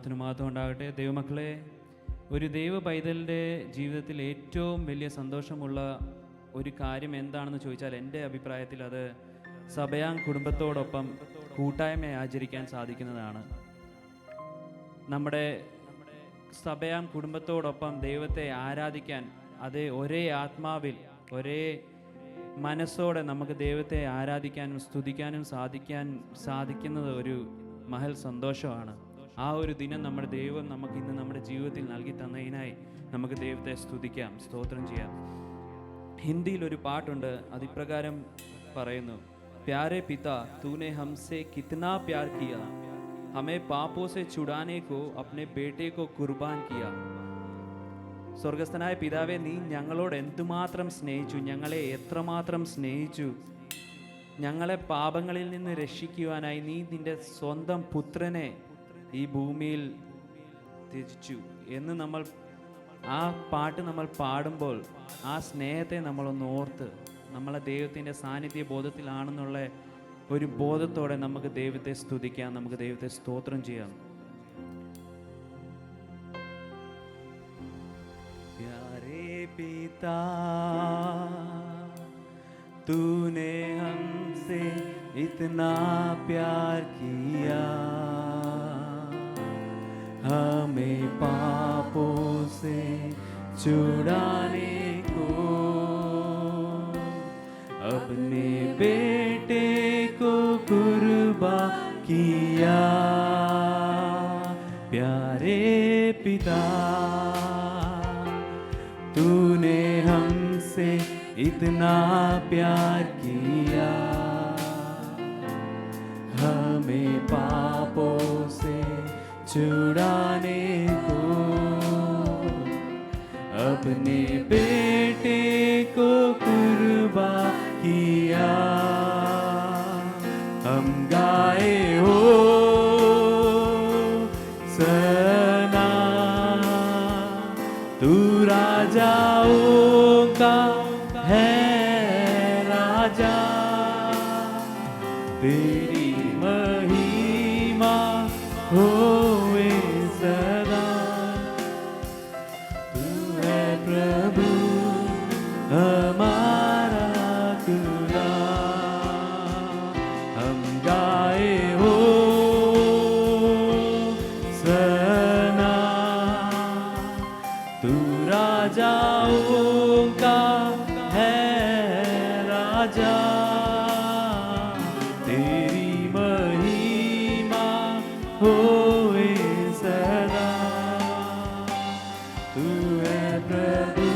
നാമത്തിന് മഹത്വം ഉണ്ടാകട്ടെ. ദൈവമക്കളെ, ഒരു ദൈവ പൈതലിൻ്റെ ജീവിതത്തിൽ ഏറ്റവും വലിയ സന്തോഷമുള്ള ഒരു കാര്യം എന്താണെന്ന് ചോദിച്ചാൽ എൻ്റെ അഭിപ്രായത്തിൽ അത് സഭയാം കുടുംബത്തോടൊപ്പം കൂട്ടായ്മ ആചരിക്കാൻ സാധിക്കുന്നതാണ്. നമ്മുടെ സഭയാം കുടുംബത്തോടൊപ്പം ദൈവത്തെ ആരാധിക്കാൻ, അതേ ഒരേ ആത്മാവിൽ ഒരേ മനസ്സോടെ നമുക്ക് ദൈവത്തെ ആരാധിക്കാനും സ്തുതിക്കാനും സാധിക്കുന്നത് ഒരു മഹൽ സന്തോഷമാണ്. ആ ഒരു ദിനം നമ്മുടെ ദൈവം നമുക്ക് ഇന്ന് നമ്മുടെ ജീവിതത്തിൽ നൽകി തന്നതിനായി നമുക്ക് ദൈവത്തെ സ്തുതിക്കാം, സ്തോത്രം ചെയ്യാം. ഹിന്ദിയിൽ ഒരു പാട്ടുണ്ട്, അതിപ്രകാരം പറയുന്നു: പ്യാരെ പിതാ തൂനെ ഹംസെ കിतना प्यार किया, हमें पापों से छुड़ाने को अपने बेटे को कुर्बान किया. സ്വർഗസ്ഥനായ പിതാവേ, നീ ഞങ്ങളോട് എന്തുമാത്രം സ്നേഹിച്ചു, ഞങ്ങളെ എത്രമാത്രം സ്നേഹിച്ചു. ഞങ്ങളെ പാപങ്ങളിൽ നിന്ന് രക്ഷിക്കുവാനായി നീ നിന്റെ സ്വന്തം പുത്രനെ ഈ ഭൂമിയിൽ ത്യജിച്ചു എന്ന് നമ്മൾ ആ പാട്ട് നമ്മൾ പാടുമ്പോൾ ആ സ്നേഹത്തെ നമ്മളൊന്ന് ഓർത്ത് നമ്മളെ ദൈവത്തിൻ്റെ സാന്നിധ്യ ബോധത്തിലാണെന്നുള്ള ഒരു ബോധത്തോടെ നമുക്ക് ദൈവത്തെ സ്തുതിക്കാം, നമുക്ക് ദൈവത്തെ സ്തോത്രം ചെയ്യാം. प्यारे पिता तूने हमसे इतना प्यार किया, हमें पापों से छुड़ाने को अपने बेटे को कुर्बान किया. प्यारे पिता तूने हमसे इतना प्यार किया, हमें पापों से छुड़ाने को अपने बेटे को कुर्बान किया. हम गाए हो सना, तू राजाओं का है राजा, तेरी महिमा होए सदा. तू है प्रभु हमारा खुदा. हम गाए हो सना, तू राजाओं का है राजा, तेरी महिमा होए सदा. तू है प्रभु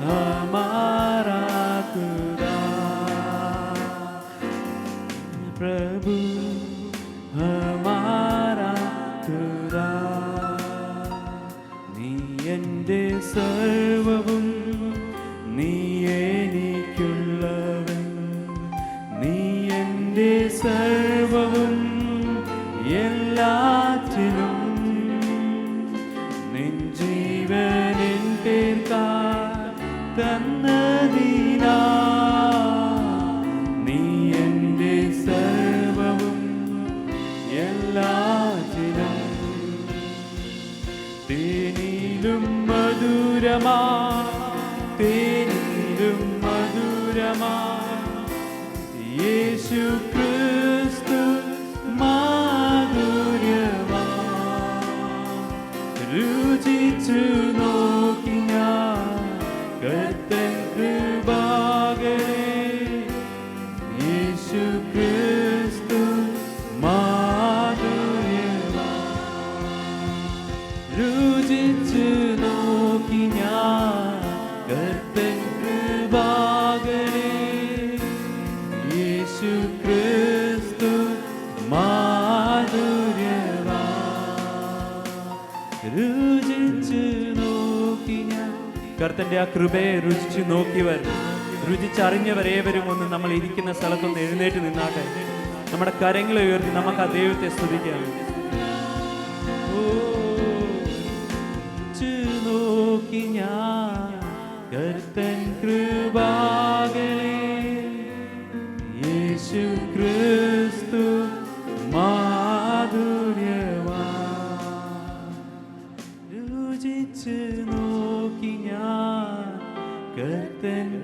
हमारा खुदा, प्रभु हमारा खुदा. നീ എൻ്റെ സർവവും, നീ എനിക്കുള്ളവൻ, നീ എൻ്റെ സർവവും എല്ലാറ്റിലും. നിൻ ജീവൻ എൻ പേർക്കായി തന്നതിനാ, നീ എൻ്റെ സർവവും എല്ലാറ്റിലും. തേനിലും മധുരമാ, തേനിലും മധുരമാ യേശു ക്രിസ്തു മാധുര്യമാ. രുചിച്ചു നോക്കി ഞാൻ കർത്തൻ കൃപാകരേ, യേശു ക്രിസ്തു മാധുര്യമാ. രുചിച്ചു നോക്കി ഞാൻ കർത്തൻ കൃപാകരേ, യേശു ക്രിസ്തു മാധുര്യമാ. രുചിച്ചു നോക്കി ഞാൻ. കർത്തന്റെ ആ കൃപയെ രുചിച്ചു നോക്കിയവർ, രുചിച്ചറിഞ്ഞവർ ഏവരും ഒന്ന് നമ്മൾ ഇരിക്കുന്ന സ്ഥലത്തൊന്ന് എഴുന്നേറ്റ് നിന്നാട്ടെ. നമ്മുടെ കരങ്ങളെ ഉയർത്തി നമുക്ക് ആ ദൈവത്തെ സ്തുതിക്കാം. നോക്കി ഞാൻ കർത്തൻ കൃപാകരേ, യേശു ക്രിസ്തു മാധുര്യവാൻ.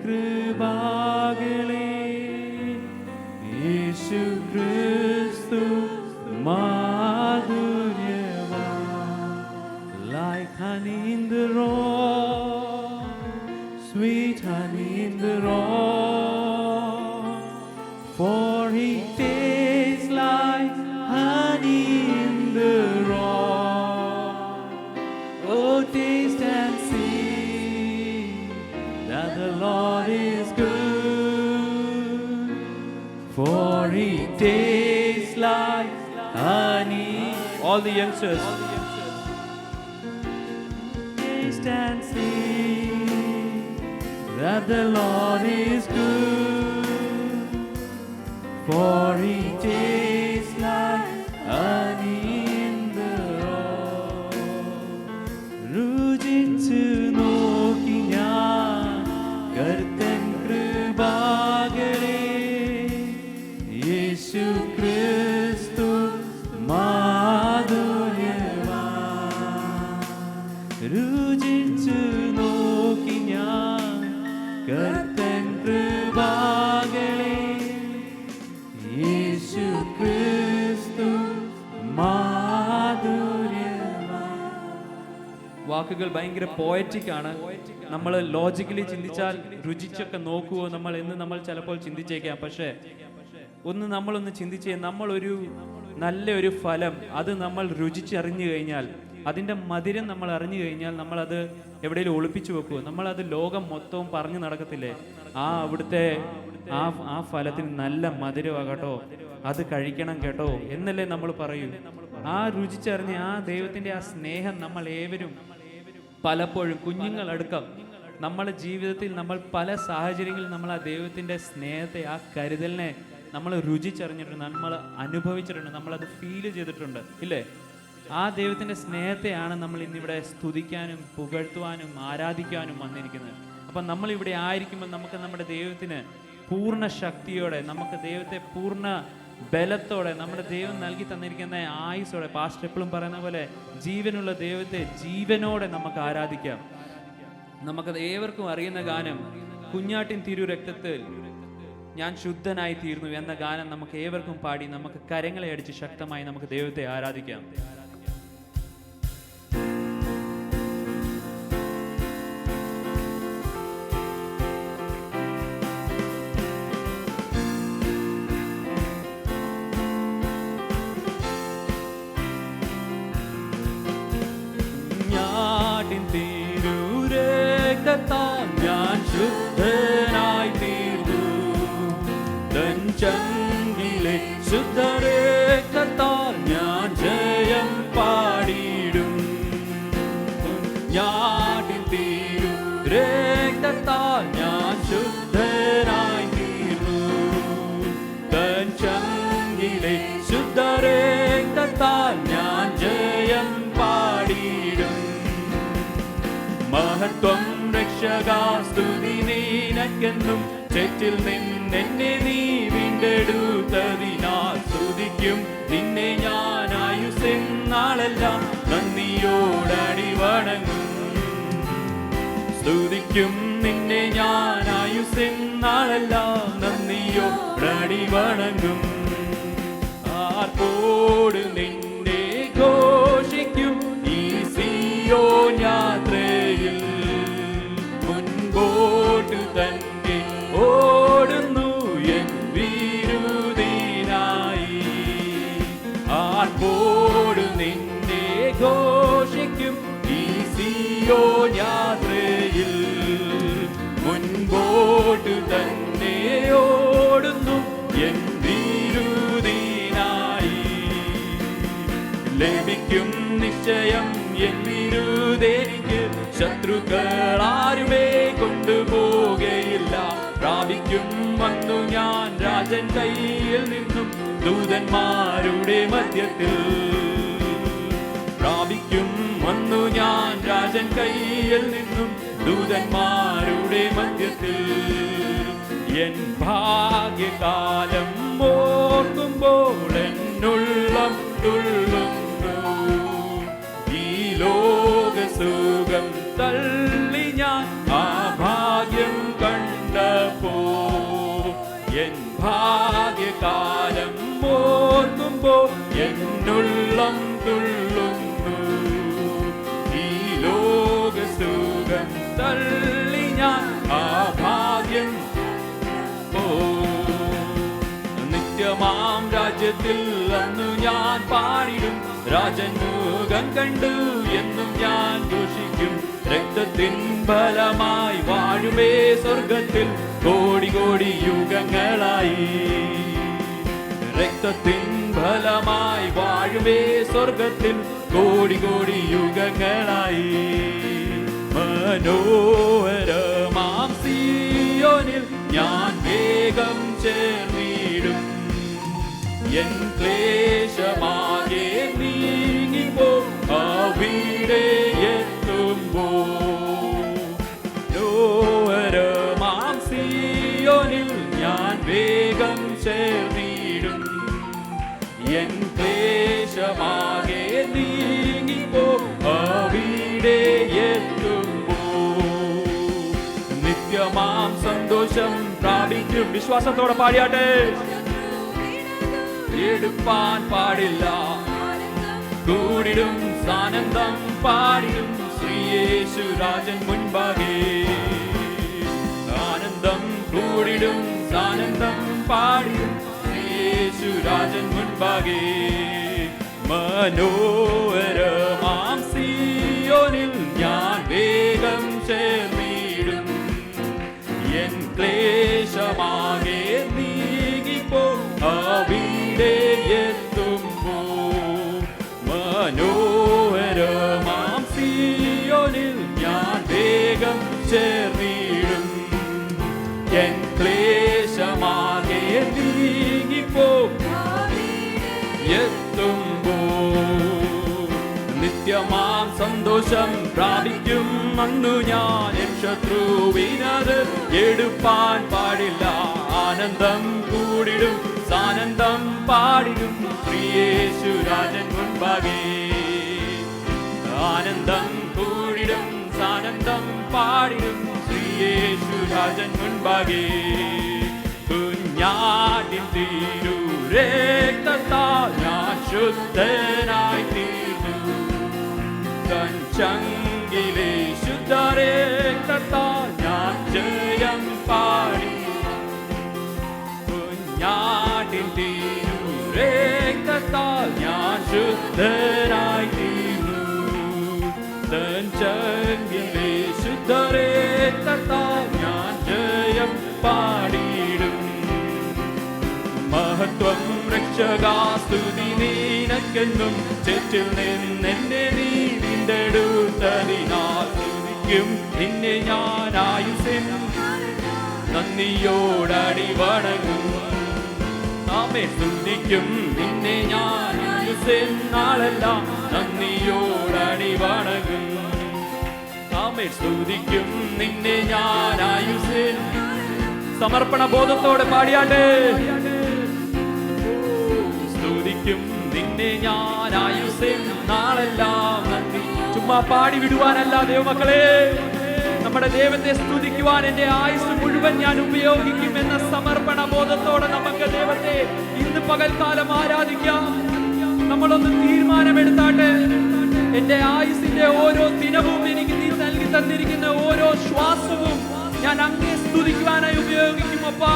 കൃപാകളേ യേശു ക്രിസ്തു മാധുര്യവാ. Like honey in the rock, sweet honey in the rock, for he tastes like honey in the rock. Oh, taste and see that the Lord is good, for he tastes like honey. All the youngsters, taste and see that the Lord is good, for he tastes like honey in the rock. രുചിച്ചു നോക്കി ഞാൻ കർത്തൻ കൃപാകളേ യേശു ക്രിസ്തു മാധുര്യവാ. രുചിച്ചു നോക്കി ഞാൻ കർത്തൻ കൃപാകളേ യേശു ക്രിസ്തു മാധുര്യവാ. വാക്കുകൾ ഭയങ്കര പോയറ്റിക് ആണ്. നമ്മൾ ലോജിക്കലി ചിന്തിച്ചാൽ രുചിച്ചൊക്കെ നോക്കുവോ നമ്മൾ എന്ന് നമ്മൾ ചിലപ്പോൾ ചിന്തിച്ചേക്കാം. പക്ഷേ നമ്മളൊന്ന് ചിന്തിച്ചേ, നമ്മളൊരു നല്ലൊരു ഫലം അത് നമ്മൾ രുചിച്ചറിഞ്ഞു കഴിഞ്ഞാൽ, അതിൻ്റെ മധുരം നമ്മൾ അറിഞ്ഞു കഴിഞ്ഞാൽ നമ്മളത് എവിടെയെങ്കിലും ഒളിപ്പിച്ചു വെക്കുമോ? നമ്മളത് ലോകം മൊത്തവും പറഞ്ഞു നടക്കത്തില്ലേ? അവിടുത്തെ ആ ഫലത്തിന് നല്ല മധുരമാകട്ടോ, അത് കഴിക്കണം കേട്ടോ എന്നല്ലേ നമ്മൾ പറയൂ. രുചിച്ചറിഞ്ഞ് ദൈവത്തിൻ്റെ സ്നേഹം നമ്മൾ ഏവരും പലപ്പോഴും കുഞ്ഞുങ്ങളടക്കം നമ്മുടെ ജീവിതത്തിൽ നമ്മൾ പല സാഹചര്യങ്ങളിൽ നമ്മൾ ദൈവത്തിൻ്റെ സ്നേഹത്തെ കരുതലിനെ നമ്മൾ രുചിച്ചറിഞ്ഞിട്ടുണ്ട്, നമ്മൾ അനുഭവിച്ചിട്ടുണ്ട്, നമ്മളത് ഫീല് ചെയ്തിട്ടുണ്ട് ഇല്ലേ? ദൈവത്തിൻ്റെ സ്നേഹത്തെയാണ് നമ്മൾ ഇന്നിവിടെ സ്തുതിക്കാനും പുകഴ്ത്തുവാനും ആരാധിക്കാനും വന്നിരിക്കുന്നത്. അപ്പം നമ്മളിവിടെ ആയിരിക്കുമ്പോൾ നമുക്ക് നമ്മുടെ ദൈവത്തിന് പൂർണ്ണ ശക്തിയോടെ, നമുക്ക് ദൈവത്തെ പൂർണ്ണ ബലത്തോടെ, നമ്മുടെ ദൈവം നൽകി തന്നിരിക്കുന്ന ആയുസ്സോടെ, പാസ്റ്റർ എപ്പോഴും പറയുന്ന പോലെ ജീവനുള്ള ദൈവത്തെ ജീവനോടെ നമുക്ക് ആരാധിക്കാം. നമുക്കത് ഏവർക്കും അറിയുന്ന ഗാനം, കുഞ്ഞാട്ടിൻ തിരു രക്തത്തിൽ ഞാൻ ശുദ്ധനായി തീർന്നു എന്ന ഗാനം നമുക്ക് ഏവർക്കും പാടി നമുക്ക് കരങ്ങളെ അടിച്ച് ശക്തമായി നമുക്ക് ദൈവത്തെ ആരാധിക്കാം. ഞാൻ ശുദ്ധനായി തീർന്നു, തൻ ചങ്കിലെ ശുദ്ധരക്തത്താൽ ഞാൻ ജയം പാടിയിടും. ഞാടിൻ തീരു രക്തത്താൽ ഞാൻ ശുദ്ധനായി തീർന്നു, തൻ ചങ്കിലെ ശുദ്ധരക്തത്താൽ ഞാൻ ജയം പാടിയിടും. മഹത്വം രക്ഷകാസ്തുതി നിനക്കെന്നും, ചേറ്റിൽ നിന്നെ നീ വീണ്ടെടുത്തതിനാൽ സ്തുതിക്കും നിന്നെ ഞാൻ ആയുസ്സെന്നാളെല്ലാം നന്ദിയോടടി വണങ്ങും. സ്തുതിക്കും നിന്നെ ഞാൻ ആയുസ്സെന്നാളെല്ലാം നന്ദിയോടടി വണങ്ങും. ആർപ്പോട് നിന്നെ ഘോഷിക്കും ഈ സിയോൻ യാത്രയിൽ, മുൻപോട്ടു തന്നെ ഓടുന്നു എൻ വിരുദിനായി. ആർപ്പോട് നിന്നെ ഘോഷിക്കും ഈ സിയോൻ യാത്രയിൽ, മുൻപോട്ടു തന്നെ ഓടുന്നു എൻ വിരുദിനായി. ലഭിക്കും നിശ്ചയം എൻ വിരുദേനിക്ക്, ശത്രുക്കൾ ആരുമേ കൊണ്ടുപോകയില്ല. പ്രാപിക്കും വന്നു ഞാൻ രാജൻ കയ്യിൽ നിന്നും, ദൂതന്മാരുടെ മധ്യത്തിൽ. പ്രാപിക്കും വന്നു ഞാൻ രാജൻ കയ്യിൽ നിന്നും, ദൂതന്മാരുടെ മധ്യത്തിൽ. എൻ ഭാഗ്യകാലം ഓർക്കുമ്പോൾ എന്നുള്ളം തുള്ളുന്നു. ഈ ലോകസുഖം തള്ളി ഞാൻ ആ ഭാഗ്യം കണ്ട കണ്ടപ്പോ എൻ ഭാഗ്യകാലം ഓർക്കുമ്പോ എന്നുള്ളം തുള്ളുന്നു. ഈ ലോകസുഖം തള്ളി ഞാൻ ആ ഭാഗ്യം നിത്യമാം രാജ്യത്തിൽ അന്നു ഞാൻ പാടിടും. രാജൻ മുഖം കണ്ടു എന്നും ഞാൻ ഘോഷിക്കും. രക്തത്തിൻ ഫലമായി വാഴുമേ സ്വർഗത്തിൽ കോടി കോടി യുഗങ്ങളായി. രക്തത്തിൻ ഫലമായി വാഴുമേ സ്വർഗത്തിൽ കോടി കോടി യുഗങ്ങളായി. മനോഹരമാം സിയോനിൽ ഞാൻ വേഗം ചേർന്നിടും. എൻ ക്ലേശമാകെ നീങ്ങിപ്പോ അവിടെ എത്തുമ്പോ. മനോഹരമാം സിയോനിൽ ഞാൻ വേഗം ചേർന്നിടും. എൻ ക്ലേശമാകെ നീങ്ങിപ്പോ അവിടെ എത്തുമ്പോ. നിത്യമാം സന്തോഷം പ്രാപിക്കും. വിശ്വാസത്തോടെ പാടിയാട്ടെ. എടുപ്പാൻ പാടില്ല കൂടിടും സാനന്ദം പാടിടും. ശ്രീയേശു രാജൻ മുൻപാകെ ആനന്ദം കൂടിടും സാനന്ദം പാടിടും. ശ്രീയേശു രാജൻ മുൻപാകെ മനോഹരമാം സിയോനിൽ ഞാൻ വേഗം ചേർന്നിടും. എൻ ക്ലേശമാകെ നീങ്ങിപ്പോ അവിടെ എത്തുമ്പോ. മനോഹരമാം സിയോനിൽ ഞാൻ വേഗം ചേർന്നിടും. എൻ ക്ലേശമാകെ നീങ്ങിപ്പോ എത്തുമ്പോ. നിത്യമാം സന്തോഷം പ്രാപിക്കും അന്നു ഞാൻ. എൻ ശത്രുവിനത് എടുപ്പാൻ പാടില്ല. ആനന്ദം കൂടിടും സാനന്ദം പാടിടും. ശ്രീയേശു രാജൻ മുൻപാകെ ആനന്ദം കൂടിടും സാനന്ദം പാടിടും. ശ്രീയേശു രാജൻ മുൻപാകെ കുഞ്ഞാടിൻ തിരുരക്തത്താൽ ഞാൻ ശുദ്ധനായി തീർന്നു. തൻ ചങ്കിലെ ശുദ്ധരക്തത്താൽ ഞാൻ ജയം പാടി. കുഞ്ഞാടിൻ തിരുരക്തത്താൽ ഞാൻ ശുദ്ധനായി തീർന്നു. തൻ ചങ്കിലെ ശുദ്ധരക്തത്താൽ ഞാൻ ജയം പാടിയിടും. മഹത്വം രക്ഷകാസ്തുതി നീനക്കെന്നും. ചേറ്റിൽ നിന്നെന്നെ നീ വീണ്ടെടുത്തതിനാൽ സ്തുതിക്കും നിന്നെ ഞാൻ ആയുസ്സിൻ നന്ദിയോടടി വണങ്ങും. ആമേ സ്തുതിക്കും നിന്നെ ഞാൻ ആയുസ്സിൻ നാളെല്ലാം നന്ദിയോടടി വണങ്ങും. ആമേ സ്തുതിക്കും നിന്നെ ഞാൻ ആയുസ്സിൻ. സമർപ്പണ ബോധത്തോടെ പാടിയാട്ടെ. സ്തുതിക്കും നിന്നെ ഞാൻ ആയുസ്സിൻ നാളെല്ലാം നന്ദി. ചുമ്മാ പാടി വിടുവാനല്ല ദൈവമക്കളെ, നമ്മുടെ ദൈവത്തെ സ്തുതിക്കുവാൻ എന്റെ ആയുസ് മുഴുവൻ ഞാൻ ഉപയോഗിക്കും എന്ന സമർപ്പണ ബോധത്തോടെ നമുക്ക് ദൈവത്തെ ഇന്ന് പകൽക്കാലം ആരാധിക്കാം. നമ്മളൊന്ന് തീരുമാനമെടുത്താട്ടെ. എന്റെ ആയുസിന്റെ ഓരോ ദിനവും എനിക്ക് നീ നൽകി തന്നിരിക്കുന്ന ഓരോ ശ്വാസവും ഞാൻ അങ്ങേ സ്തുതിക്കുവാനായി ഉപയോഗിക്കും. അപ്പാ,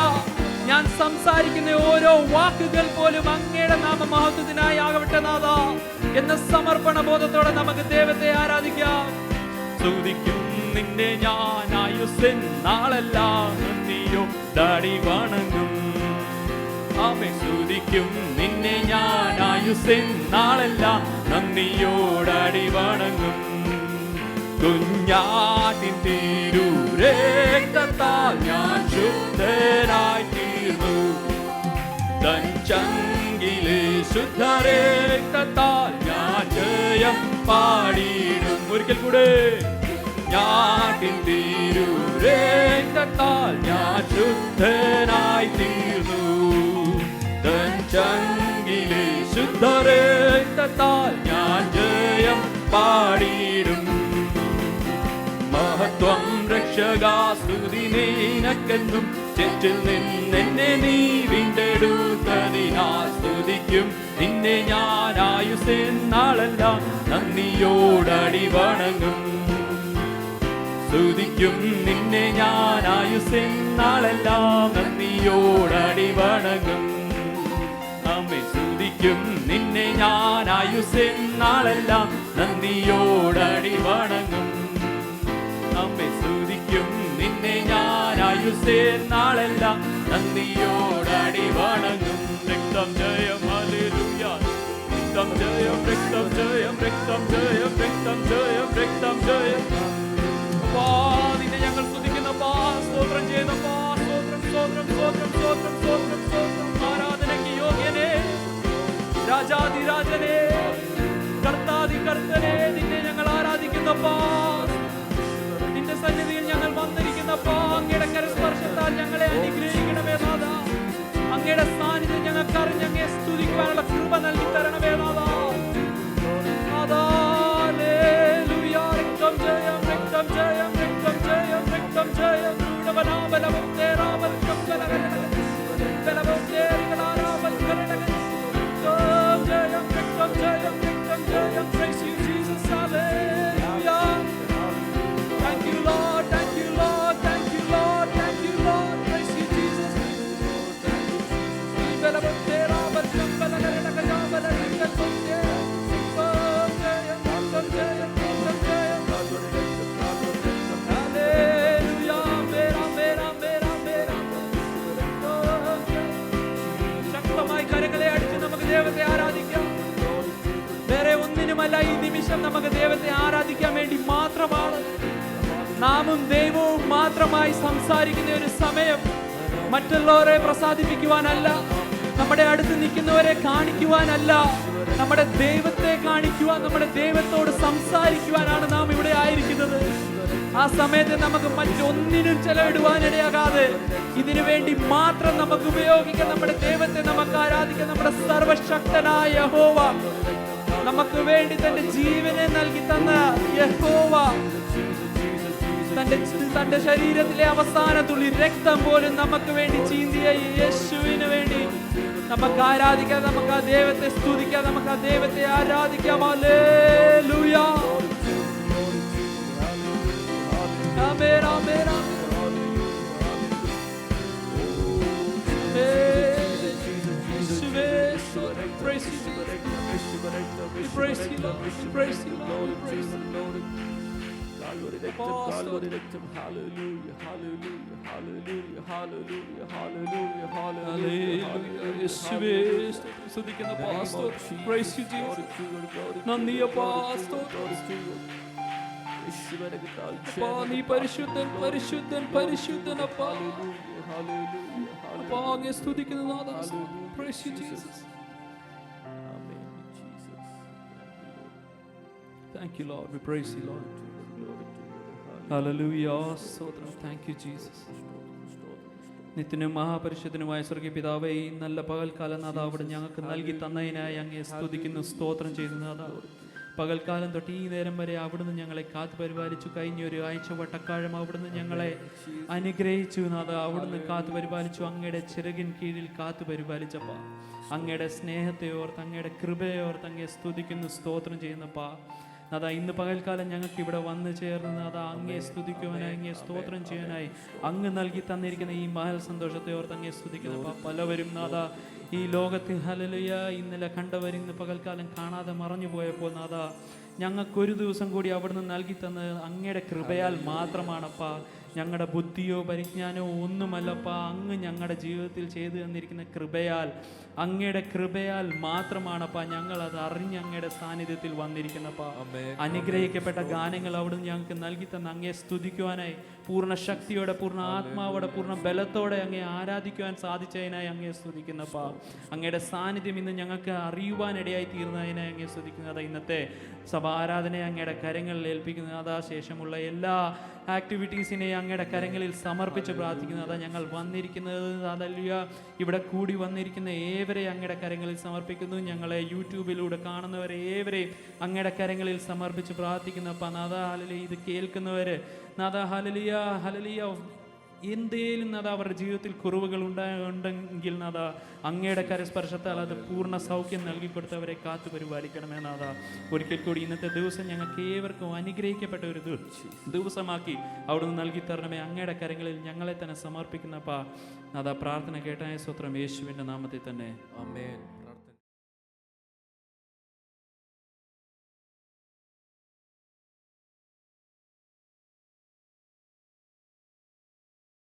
ഞാൻ സംസാരിക്കുന്ന ഓരോ വാക്കുകൾ പോലും അങ്ങയുടെ നാമമഹത്വത്തിനായി ആകട്ടെ നാഥാ എന്ന സമർപ്പണ ബോധത്തോടെ നമുക്ക് ദൈവത്തെ ആരാധിക്കാം. സ്തുതിക്കും നിന്നെ ഞാൻ ആയുസ്സിൻ നാളെല്ലാം നന്ദിയോടടി വണങ്ങും. ആമേ സ്തുതിക്കും നിന്നെ ഞാൻ ആയുസ്സിൻ നാളെല്ലാം നന്ദിയോടടി വണങ്ങും. കുഞ്ഞാട്ടിൻ തിരുരക്തത്താൽ ഞാൻ ശുദ്ധനായി തീർന്നു. തൻ ചങ്കിലെ ശുദ്ധരക്തത്താൽ ഞാൻ ജയം പാടിയിടും. ഒരിക്കൽ കൂടെ. ഞാട്ടിൻ തിരുരക്തത്താൽ ഞാൻ ശുദ്ധനായി തീർന്നു. തൻ ചങ്കിലെ ശുദ്ധരക്തത്താൽ ഞാൻ ജയം പാടിയിടും. മഹത്വം രക്ഷകാ സ്തുതി നിനക്കെന്നും തെറ്റിൽ നിന്നെന്നെ നീ വീണ്ടെടുത്തതിനാ സ്തുതിക്കും നിന്നെ ഞാൻ ആയുസ്സെന്നാളെല്ലാം നന്ദിയോടടി വണങ്ങും. സ്തുതിക്കും നിന്നെ ഞാൻ ആയുസ്സെന്നാളെല്ലാം നന്ദിയോടടി വണങ്ങും. ആമേൻ. സ്തുതിക്കും നിന്നെ ഞാൻ ആയുസ്സെന്നാളെല്ലാം നന്ദിയോടടി വണങ്ങും. ആമേൻ. സ്തുതിക്കും നിന്നെ ഞാൻ ആയുസ്സെന്നാളെല്ലാം നന്ദിയോടടി വണങ്ങും. രക്തം ജയം ഹല്ലേലൂയ. രക്തം ജയം രക്തം ജയം രക്തം ജയം രക്തം ജയം രക്തം ജയം. നിന്നെ ഞങ്ങൾ സ്തുതിക്കുന്നപ്പാ, സ്തോത്രം ചെയ്യുന്നപ്പാ. സ്തോത്രം സ്തോത്രം സ്തോത്രം സ്തോത്രം സ്തോത്രം സ്തോത്രം. ആരാധനയ്ക്ക് യോഗ്യനേ, രാജാതിരാജനേ, കർത്താതി കർത്തനേ, നിന്നെ ഞങ്ങൾ ആരാധിക്കുന്നപ്പാ. നിന്റെ സന്നിധിയിൽ ഞങ്ങൾ വന്നിരിക്കുന്നപ്പാ. അങ്ങയുടെ കരസ്പർശത്താൽ ഞങ്ങളെ അനുഗ്രഹിക്കണമേ നാഥ. അങ്ങയുടെ സാന്നിധ്യം ഞങ്ങൾക്ക് അറിഞ്ഞ് അങ്ങയെ സ്തുതിക്കുവാനുള്ള കൃപ നൽകി തരണമേ നാഥ. രക്തം ജയം രക്തം ജയം രക്തം ജയം രക്തം ജയം. Praise you, Jesus. Hallelujah. Thank you, Lord. Thank you, Lord. Thank you, Lord. Thank you, Lord. Praise you, Jesus. ശക്തമായി കരങ്ങളെ അടിച്ച് നമുക്ക് ദൈവത്തെ ആരാധിക്കാം. വേറെ ഒന്നിനുമല്ല, ഈ നിമിഷം നമുക്ക് ദൈവത്തെ ആരാധിക്കാൻ വേണ്ടി മാത്രമാണ്. നാമും ദൈവവും മാത്രമായി സംസാരിക്കുന്ന ഒരു സമയം. മറ്റുള്ളവരെ പ്രസാദിപ്പിക്കുവാനല്ല, നമ്മുടെ അടുത്ത് നിൽക്കുന്നവരെ കാണിക്കുവാനല്ല, നമ്മുടെ ദൈവത്തെ കാണിക്കുവാൻ, നമ്മുടെ ദൈവത്തോട് സംസാരിക്കുവാനാണ് നാം ഇവിടെ ആയിരിക്കുന്നത്. ആ സമയത്ത് നമുക്ക് മറ്റൊന്നിനും ചെലവിടുവാനിടയാകാതെ ഇതിനു വേണ്ടി മാത്രം നമുക്ക് ഉപയോഗിക്കാം. നമ്മുടെ ദൈവത്തെ നമുക്ക് ആരാധിക്കാം. നമ്മുടെ സർവശക്തനായ യഹോവ, നമുക്ക് വേണ്ടി തന്റെ ജീവനെ നൽകി തന്ന യഹോവ, തന്റെ ശരീരത്തിലെ അവസാന തുള്ളി രക്തം പോലും നമുക്ക് വേണ്ടി ചീന്തിയ യേശുവിന് വേണ്ടി നമുക്ക് ആരാധിക്കാം. നമുക്ക് ആ ദൈവത്തെ സ്തുതിക്കാം. നമുക്ക് ആ ദൈവത്തെ ആരാധിക്കാം. Hallelujah. Amen amen amen. Praise you, we praise you, Lord. We praise you, Lord. We praise you, Lord. Hallelujah, hallelujah, hallelujah, hallelujah, hallelujah, hallelujah, hallelujah. യേശുവേ, സ്തുതിക്കുന്ന പാസ്റ്റർ. Praise you, Jesus. നന്ദി പാസ്റ്റർ. അപ്പാ, നീ പരിശുദ്ധൻ പരിശുദ്ധൻ പരിശുദ്ധൻ അപ്പാ. അപ്പാ, അങ്ങയെ സ്തുതിക്കുന്ന നാഥാ. Praise you, Jesus. Thank you, Lord. We praise you, Lord. Hallelujah. Sotram. Thank you, Jesus. നിത്യനും മഹാപരിശുദ്ധനുമായ സ്വർഗീയ പിതാവേ, ഈ നല്ല പകൽക്കാലം നാഥ അവിടെ ഞങ്ങൾക്ക് നൽകി തന്നതിനായി അങ്ങയെ സ്തുതിക്കുന്നു, സ്തോത്രം ചെയ്യുന്നു നാഥ. പകൽക്കാലം തൊട്ട് ഈ നേരം വരെ അവിടുന്ന് ഞങ്ങളെ കാത്തു പരിപാലിച്ചു. കഴിഞ്ഞ ഒരു ആഴ്ച വട്ടക്കാലം അവിടുന്ന് ഞങ്ങളെ അനുഗ്രഹിച്ചു നാഥ. അവിടുന്ന് കാത്തു പരിപാലിച്ചു. അങ്ങയുടെ ചിറകിൻ കീഴിൽ കാത്തു പരിപാലിച്ചപ്പാ. അങ്ങയുടെ സ്നേഹത്തെ ഓർത്ത്, അങ്ങയുടെ കൃപയെ ഓർത്ത് അങ്ങയെ സ്തുതിക്കുന്നു, സ്തോത്രം ചെയ്യുന്നപ്പാ. നാഥ, ഇന്ന് പകൽക്കാലം ഞങ്ങൾക്ക് ഇവിടെ വന്നു ചേർന്ന് നാഥ അങ്ങയെ സ്തുതിക്കുവാനായി, അങ്ങയെ സ്തോത്രം ചെയ്യാനായി അങ്ങ് നൽകി തന്നിരിക്കുന്ന ഈ മഹൽ സന്തോഷത്തെ ഓർത്ത് അങ്ങയെ സ്തുതിക്കുന്നപ്പാ. പലവരും നാഥ ഈ ലോകത്തിൽ ഹല്ലേലൂയ ഇന്നലെ കണ്ടവർ ഇന്ന് പകൽക്കാലം കാണാതെ മറഞ്ഞു പോയപ്പോൾ നാഥ ഞങ്ങൾക്കൊരു ദിവസം കൂടി അവിടുന്ന് നൽകി തന്നത് അങ്ങയുടെ കൃപയാൽ മാത്രമാണപ്പാ. ഞങ്ങളുടെ ബുദ്ധിയോ പരിജ്ഞാനമോ ഒന്നുമല്ലപ്പാ. അങ്ങ് ഞങ്ങളുടെ ജീവിതത്തിൽ ചെയ്തു തന്നിരിക്കുന്ന കൃപയാൽ, അങ്ങയുടെ കൃപയാൽ മാത്രമാണപ്പാ ഞങ്ങളത് അറിഞ്ഞ് അങ്ങയുടെ സാന്നിധ്യത്തിൽ വന്നിരിക്കുന്നപ്പാ. അനുഗ്രഹിക്കപ്പെട്ട ഗാനങ്ങൾ അവിടുന്ന് ഞങ്ങൾക്ക് നൽകി തന്ന അങ്ങയെ സ്തുതിക്കുവാനായി പൂർണ്ണ ശക്തിയോടെ, പൂർണ്ണ ആത്മാവോടെ, പൂർണ്ണ ബലത്തോടെ അങ്ങയെ ആരാധിക്കുവാൻ സാധിച്ചതിനായി അങ്ങയെ സ്തുതിക്കുന്നപ്പാ. അങ്ങയുടെ സാന്നിധ്യം ഇന്ന് ഞങ്ങൾക്ക് അറിയുവാനിടയായി തീർന്നതിനായി അങ്ങയെ സ്തുതിക്കുന്നത്. ഇന്നത്തെ സഭ ആരാധനയെ അങ്ങയുടെ കരങ്ങളിൽ ഏൽപ്പിക്കുന്നത്. ശേഷമുള്ള എല്ലാ ആക്ടിവിറ്റീസിനെ അങ്ങയുടെ കരങ്ങളിൽ സമർപ്പിച്ച് പ്രാർത്ഥിക്കുന്നു. അതാ ഞങ്ങൾ വന്നിരിക്കുന്നത് അതല്ല ഇവിടെ കൂടി വന്നിരിക്കുന്ന ഏവരെ അങ്ങയുടെ കരങ്ങളിൽ സമർപ്പിക്കുന്നു. ഞങ്ങളെ യൂട്യൂബിലൂടെ കാണുന്നവരെ ഏവരെയും അങ്ങയുടെ കരങ്ങളിൽ സമർപ്പിച്ച് പ്രാർത്ഥിക്കുന്നു. അപ്പം നാഥ ഹല്ലേലൂയ, ഇത് കേൾക്കുന്നവര് നാഥ ഹല്ലേലൂയ ഹല്ലേലൂയ എന്തേലും നാഥ അവരുടെ ജീവിതത്തിൽ കുറവുകൾ ഉണ്ടെങ്കിൽ നാഥ അങ്ങയുടെ കരസ്പർശത്താൽ അത് പൂർണ്ണ സൗഖ്യം നൽകിക്കൊടുത്തവരെ കാത്തു പരിപാലിക്കണമേ നാഥ. ഒരിക്കൽ കൂടി ഇന്നത്തെ ദിവസം ഞങ്ങൾക്ക് ഏവർക്കും അനുഗ്രഹിക്കപ്പെട്ട ഒരു ദിവസമാക്കി അവിടുന്ന് നൽകി തരണമേ. അങ്ങയുടെ കരങ്ങളിൽ ഞങ്ങളെ തന്നെ സമർപ്പിക്കുന്നപ്പാ നാഥ. പ്രാർത്ഥന കേട്ടായ സ്തോത്രം യേശുവിൻ്റെ നാമത്തിൽ തന്നെ, ആമേൻ.